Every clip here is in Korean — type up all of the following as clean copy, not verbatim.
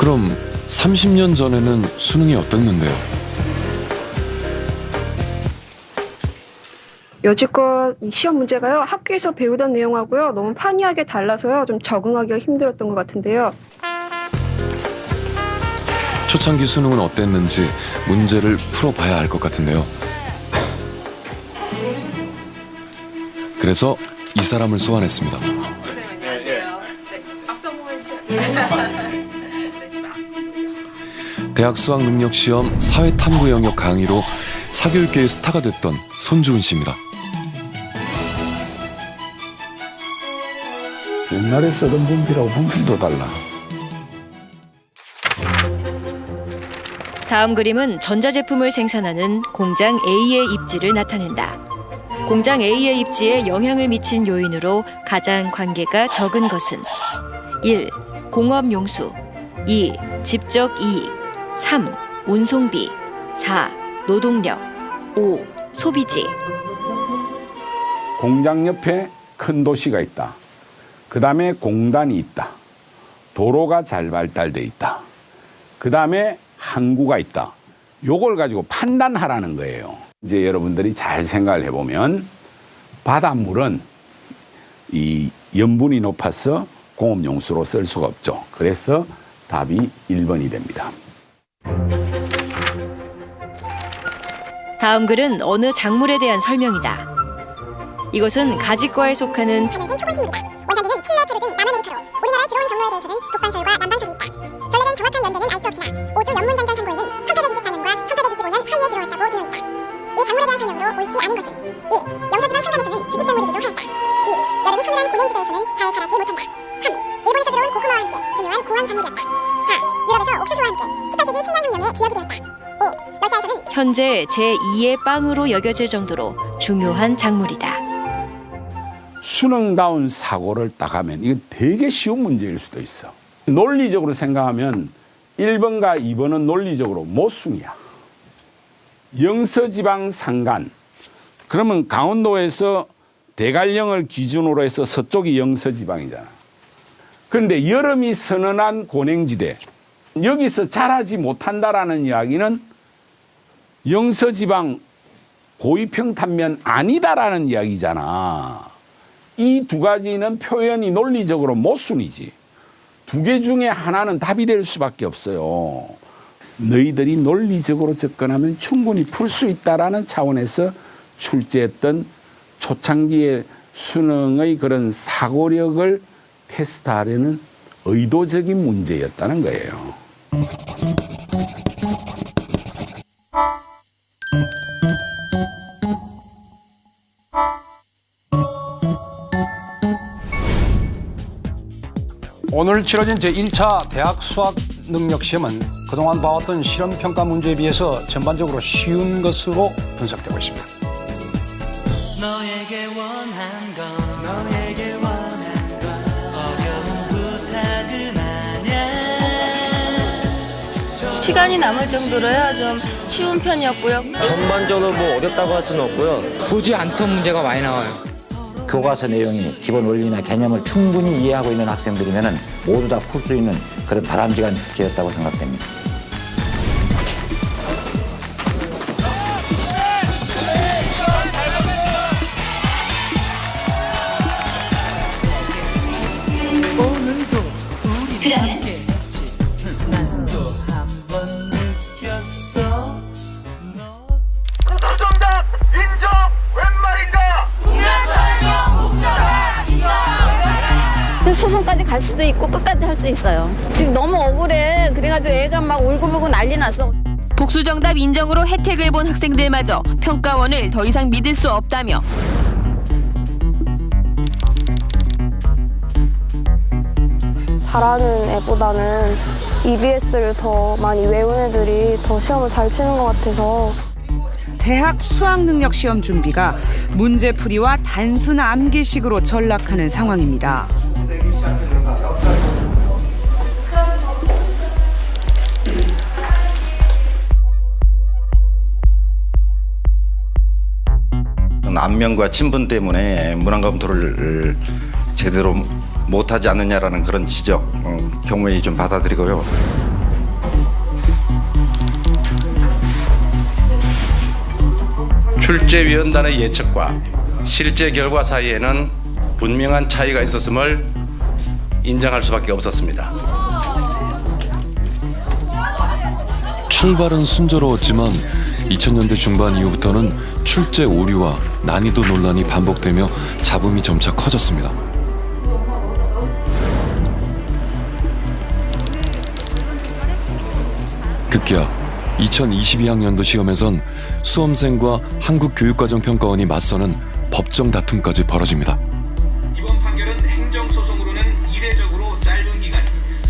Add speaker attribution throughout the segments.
Speaker 1: 그럼 30년 전에는 수능이 어땠는데요?
Speaker 2: 여지껏 이 시험 문제가요, 학교에서 배우던 내용하고요 너무 판이하게 달라서요 좀 적응하기가 힘들었던 것 같은데요.
Speaker 1: 초창기 수능은 어땠는지 문제를 풀어봐야 알 것 같은데요. 그래서 이 사람을 소환했습니다.
Speaker 3: 선생님 안녕하세요. 네, 박수 한번 해주세요.
Speaker 1: 대학 수학능력시험 사회탐구 영역 강의로 사교육계의 스타가 됐던 손주은 씨입니다.
Speaker 4: 옛날에 쓰던 분필하고 분필도 달라.
Speaker 5: 다음 그림은 전자제품을 생산하는 공장 A의 입지를 나타낸다. 공장 A의 입지에 영향을 미친 요인으로 가장 관계가 적은 것은 1. 공업용수 2. 집적 이익 3. 운송비 4. 노동력 5. 소비지.
Speaker 4: 공장 옆에 큰 도시가 있다. 그 다음에 공단이 있다. 도로가 잘 발달돼 있다. 그 다음에 항구가 있다. 요걸 가지고 판단하라는 거예요. 이제 여러분들이 잘 생각을 해보면 바닷물은 이 염분이 높아서 공업용수로 쓸 수가 없죠. 그래서 답이 1번이 됩니다.
Speaker 5: 다음 글은 어느 작물에 대한 설명이다. 이것은 가지과에 속하는
Speaker 6: 초본식물이다. 원산지는 칠레, 페루 등 남아메리카로. 우리나라에 들어온 경로에 대해서는 북반설과 남반설이 있다. 전래된 정확한 연대는 알 수 없으나 오주 연문장전 선고에는 1824년과 1825년 사이에 들어왔다고 되어 있다. 이 작물에 대한 설명으로 옳지 않은 것은 1. 영서지방 산간에서는 주식작물이기도 하였다. 2. 여름이 서늘한 고랭지대에서는 잘 자라지 못한다. 3. 일본에서 들어온 고구마와 함께 중요한 고황 작물이었다. 4. 유럽에서 옥수수와 함께 18세기 식량혁명에 기여하게 되었다. 5. 러시아에서는
Speaker 5: 현재 제2의 빵으로 여겨질 정도로 중요한 작물이다.
Speaker 4: 수능다운 사고를 딱 하면 이건 되게 쉬운 문제일 수도 있어. 논리적으로 생각하면 1번과 2번은 논리적으로 모순이야. 영서지방 산간. 그러면 강원도에서 대관령을 기준으로 해서 서쪽이 영서지방이잖아. 그런데 여름이 선언한 고냉지대. 여기서 자라지 못한다라는 이야기는 영서지방 고위평탄면 아니다라는 이야기잖아. 이 두 가지는 표현이 논리적으로 모순이지. 두 개 중에 하나는 답이 될 수밖에 없어요. 너희들이 논리적으로 접근하면 충분히 풀 수 있다라는 차원에서 출제했던 초창기의 수능의 그런 사고력을 테스트하려는 의도적인 문제였다는 거예요.
Speaker 7: 오늘 치러진 제1차 대학 수학 능력 시험은 그동안 봐왔던 실험평가 문제에 비해서 전반적으로 쉬운 것으로 분석되고 있습니다.
Speaker 8: 너에게 원한 건 너에게 원한 건 어려운 부탁은 아냐.
Speaker 3: 시간이 남을 정도로야 좀 쉬운 편이었고요.
Speaker 9: 전반적으로 뭐 어렵다고 할 수는 없고요.
Speaker 10: 보지 않던 문제가 많이 나와요.
Speaker 11: 교과서 내용이 기본 원리나 개념을 충분히 이해하고 있는 학생들이면 모두 다 풀 수 있는 그런 바람직한 출제였다고 생각됩니다.
Speaker 8: 정답 인정 웬 말인가?
Speaker 3: 소송까지 갈 수도 있고 끝까지 할 수 있어요. 지금 너무 억울해. 그래가지고 애가 막 울고불고 난리 났어.
Speaker 5: 복수정답 인정으로 혜택을 본 학생들마저 평가원을 더 이상 믿을 수 없다며
Speaker 2: 잘하는 애보다는 EBS를 더 많이 외운 애들이 더 시험을 잘 치는 것 같아서.
Speaker 12: 대학 수학능력 시험 준비가 문제풀이와 단순 암기식으로 전락하는 상황입니다.
Speaker 13: 안면과 친분 때문에 문항검토를 제대로 못하지 않느냐라는 그런 지적 경우에 좀 받아들이고요. 출제위원단의 예측과 실제 결과 사이에는 분명한 차이가 있었음을 인정할 수밖에 없었습니다.
Speaker 1: 출발은 순조로웠지만 2000년대 중반 이후부터는 출제 오류와 난이도 논란이 반복되며 잡음이 점차 커졌습니다. 급기야 2022학년도 시험에선 수험생과 한국교육과정평가원이 맞서는 법정 다툼까지 벌어집니다.
Speaker 14: 이번 판결은 행정소송으로는 이례적으로 짧은 기간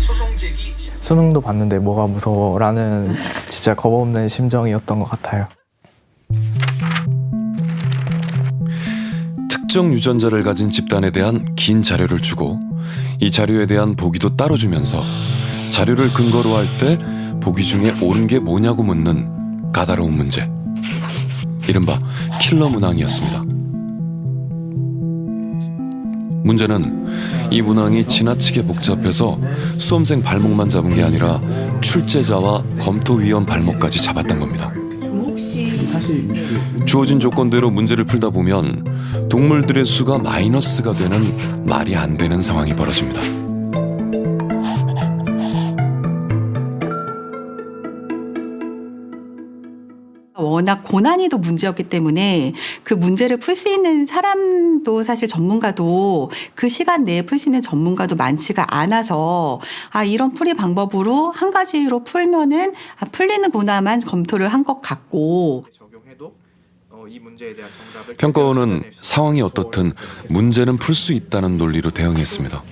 Speaker 14: 소송 제기.
Speaker 15: 수능도 봤는데 뭐가 무서워라는 진짜 겁없는 심정이었던 것 같아요.
Speaker 1: 특정 유전자를 가진 집단에 대한 긴 자료를 주고 이 자료에 대한 보기도 따로 주면서 자료를 근거로 할 때 보기 중에 옳은 게 뭐냐고 묻는 까다로운 문제. 이른바 킬러 문항이었습니다. 문제는 이 문항이 지나치게 복잡해서 수험생 발목만 잡은 게 아니라 출제자와 검토위원 발목까지 잡았던 겁니다. 주어진 조건대로 문제를 풀다 보면 동물들의 수가 마이너스가 되는 말이 안 되는 상황이 벌어집니다.
Speaker 16: 워낙 고난이도 문제였기 때문에 그 문제를 풀 수 있는 사람도 사실 전문가도 그 시간 내에 풀 수 있는 전문가도 많지가 않아서 이런 풀이 방법으로 한 가지로 풀면은 풀리는구나만 검토를 한 것 같고.
Speaker 1: 평가원은 상황이 어떻든 문제는 풀 수 있다는 논리로 대응했습니다.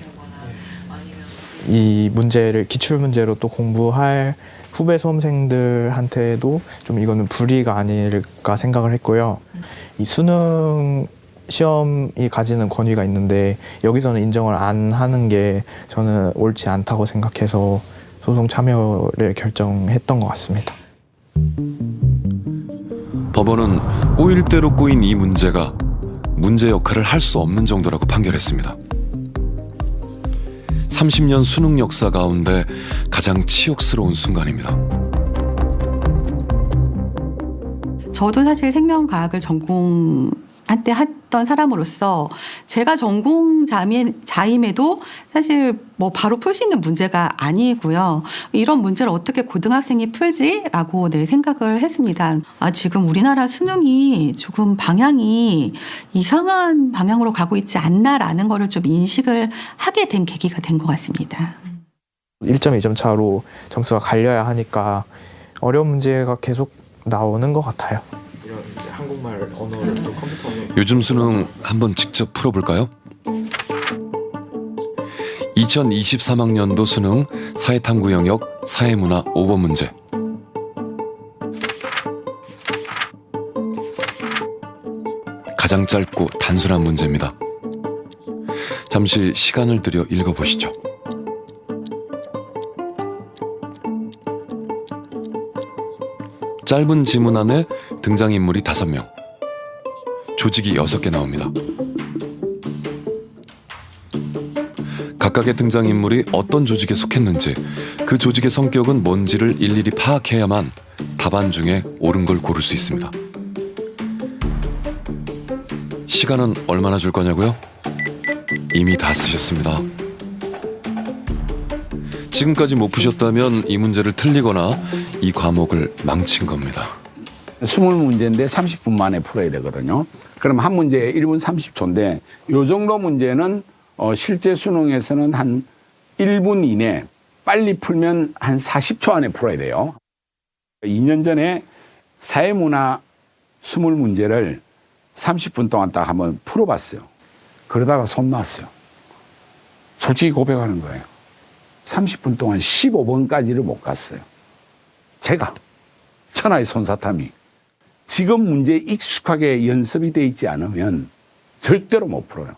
Speaker 15: 이 문제를 기출문제로 또 공부할 후배 수험생들한테도 좀 이거는 불이가 아닐까 생각을 했고요. 이 수능 시험이 가지는 권위가 있는데 여기서는 인정을 안 하는 게 저는 옳지 않다고 생각해서 소송 참여를 결정했던 것 같습니다.
Speaker 1: 법원은 꼬일 대로 꼬인 이 문제가 문제 역할을 할 수 없는 정도라고 판결했습니다. 30년 수능 역사 가운데 가장 치욕스러운 순간입니다.
Speaker 16: 저도 사실 생명과학을 한때 했던 사람으로서 제가 전공 자임에도 사실 뭐 바로 풀 수 있는 문제가 아니고요. 이런 문제를 어떻게 고등학생이 풀지라고 생각을 했습니다. 지금 우리나라 수능이 조금 방향이 이상한 방향으로 가고 있지 않나라는 거를 좀 인식을 하게 된 계기가 된 것 같습니다.
Speaker 15: 1점, 2점 차로 점수가 갈려야 하니까 어려운 문제가 계속 나오는 것 같아요. 한국말 언어를 또 컴퓨터
Speaker 1: 요즘 수능 한번 직접 풀어볼까요? 2023학년도 수능 사회탐구 영역 사회문화 5번 문제. 가장 짧고 단순한 문제입니다. 잠시 시간을 들여 읽어보시죠. 짧은 지문 안에 등장인물이 5명, 조직이 6개 나옵니다. 각각의 등장인물이 어떤 조직에 속했는지, 그 조직의 성격은 뭔지를 일일이 파악해야만 답안 중에 옳은 걸 고를 수 있습니다. 시간은 얼마나 줄 거냐고요? 이미 다 쓰셨습니다. 지금까지 못 푸셨다면 이 문제를 틀리거나 이 과목을 망친 겁니다.
Speaker 4: 20문제인데 30분 만에 풀어야 되거든요. 그럼 한 문제에 1분 30초인데 이 정도 문제는 실제 수능에서는 한 1분 이내 빨리 풀면 한 40초 안에 풀어야 돼요. 2년 전에 사회문화 20문제를 30분 동안 딱 한번 풀어봤어요. 그러다가 손 놨어요. 솔직히 고백하는 거예요. 30분 동안 15번까지를 못 갔어요. 제가 천하의 손사탐이 지금 문제에 익숙하게 연습이 돼 있지 않으면 절대로 못 풀어요.